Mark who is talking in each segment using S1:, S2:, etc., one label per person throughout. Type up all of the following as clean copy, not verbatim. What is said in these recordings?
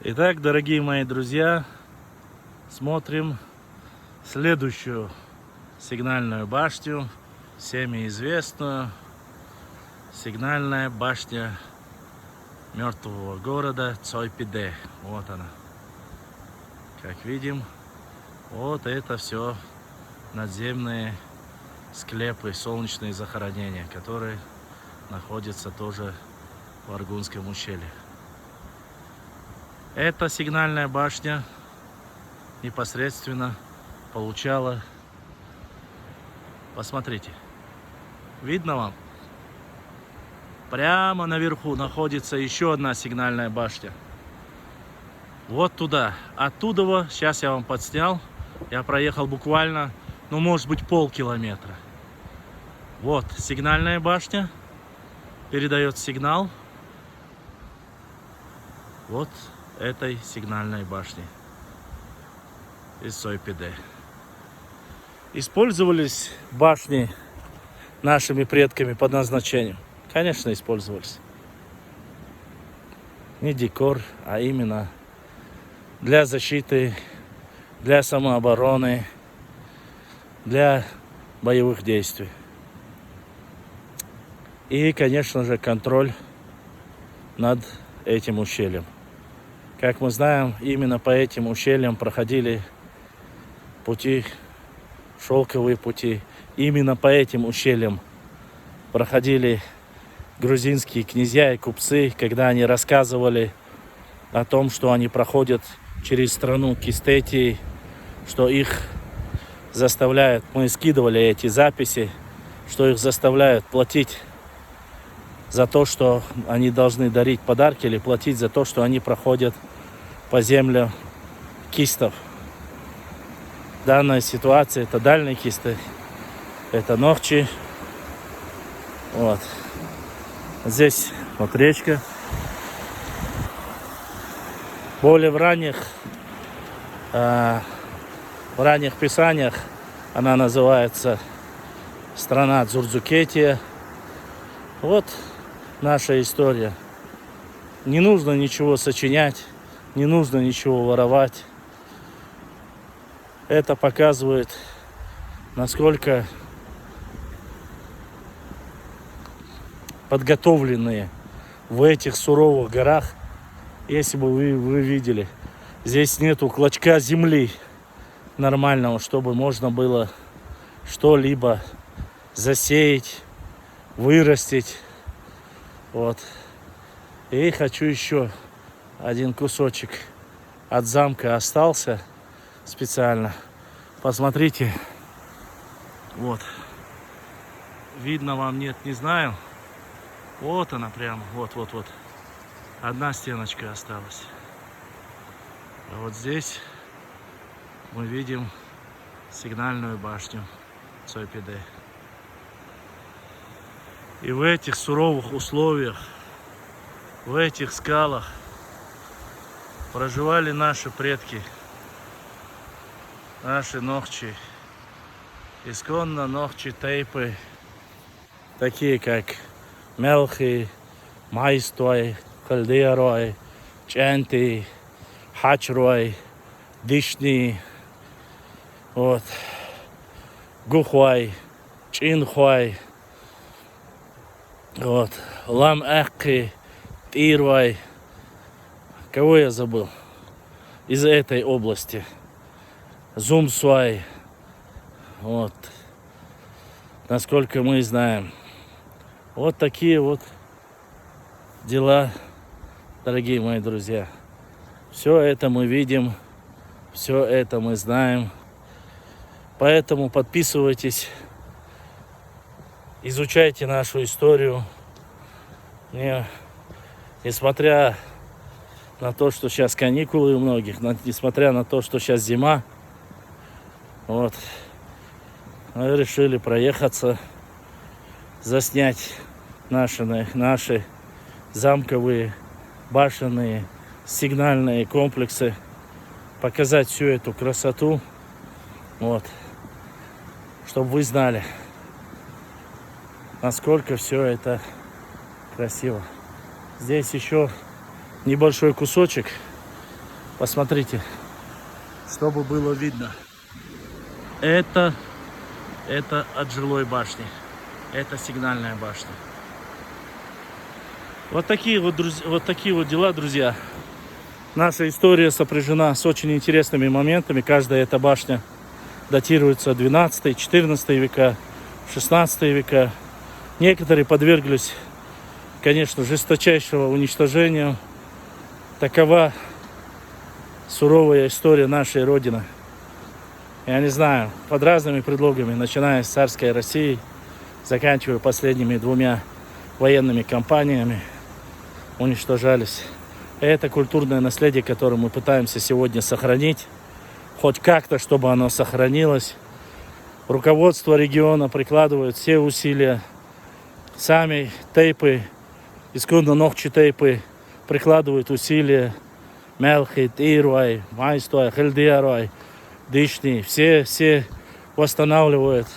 S1: Итак, дорогие мои друзья, смотрим следующую сигнальную башню, всеми известную. Сигнальная башня мертвого города Цойпиде. Вот она. Как видим, вот это все надземные склепы, солнечные захоронения, которые находятся тоже в Аргунском ущелье. Эта сигнальная башня непосредственно получала, посмотрите, видно вам? Прямо наверху находится еще одна сигнальная башня. Вот туда. Оттуда, сейчас я вам подснял, я проехал буквально, может быть, полкилометра. Вот сигнальная башня, передает сигнал вот этой сигнальной башни из Цойпиде. Использовались башни нашими предками по назначению? Конечно, использовались. Не декор, а именно для защиты, для самообороны, для боевых действий. И, конечно же, контроль над этим ущельем. Как мы знаем, именно по этим ущельям проходили пути, шелковые пути. Именно по этим ущельям проходили грузинские князья и купцы, когда они рассказывали о том, что они проходят через страну Кистетии, что их заставляют, мы скидывали эти записи, что их заставляют платить за то, что они должны дарить подарки, или платить за то, что они проходят по землям кистов. Данная ситуация — это дальние кисты, это Нохчи. Вот. Здесь вот речка. Более в ранних писаниях она называется страна Дзурдзукетия. Вот наша история. Не нужно ничего сочинять, не нужно ничего воровать. Это показывает, насколько подготовленные в этих суровых горах. Если бы вы видели, здесь нету клочка земли нормального, чтобы можно было что-либо засеять, вырастить. Вот. И хочу еще один кусочек от замка остался специально. Посмотрите. Вот. Видно вам, нет, не знаю. Вот она прямо. Вот. Одна стеночка осталась. А вот здесь мы видим сигнальную башню Цойпиде. И в этих суровых условиях, в этих скалах проживали наши предки, наши Нохчи. Исконно Нохчи Тейпы, такие как Мелхи, Майстой, Кальдерой, Ченти, Хачрой, Дишни, вот, Гухуай, Чинхуай, вот, Лам-Эхки, Тирвай. Кого я забыл? Из этой области. Зумсуай. Вот. Насколько мы знаем. Вот такие вот дела, дорогие мои друзья. Все это мы видим, все это мы знаем. Поэтому подписывайтесь, изучайте нашу историю. Несмотря на то, что сейчас каникулы у многих, несмотря на то, что сейчас зима, вот, мы решили проехаться, заснять наши замковые, башенные, сигнальные комплексы, показать всю эту красоту, вот, чтобы вы знали, насколько все это красиво. Здесь еще небольшой кусочек Посмотрите, чтобы было видно. Это от жилой башни. Это сигнальная башня. Вот такие вот дела, друзья. Наша история сопряжена с очень интересными моментами. Каждая эта башня датируется 12-14 века, 16 века. Некоторые подверглись, конечно, жесточайшего уничтожению. Такова суровая история нашей Родины. Я не знаю, под разными предлогами, начиная с царской России, заканчивая последними 2 военными кампаниями, уничтожались. Это культурное наследие, которое мы пытаемся сегодня сохранить, хоть как-то, чтобы оно сохранилось. Руководство региона прикладывает все усилия. Сами тейпы, исконно ногчи тейпы прикладывают усилия. Мелхит, Ирвай, Майстой, Хельдиарвай, Дышни, все восстанавливают,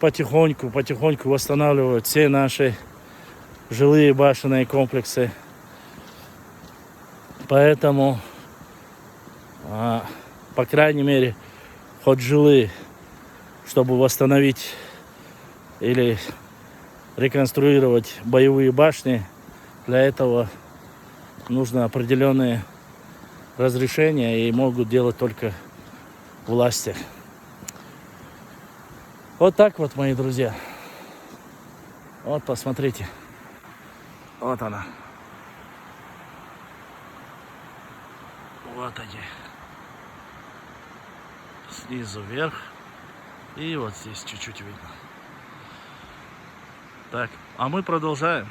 S1: потихоньку восстанавливают все наши жилые башенные комплексы. Поэтому, по крайней мере, хоть жилые, чтобы восстановить или реконструировать боевые башни, для этого нужно определенные разрешения, и могут делать только власти. Вот так вот, мои друзья. Вот, посмотрите. Вот она. Вот они. Снизу вверх. И вот здесь чуть-чуть видно. Так, а мы продолжаем.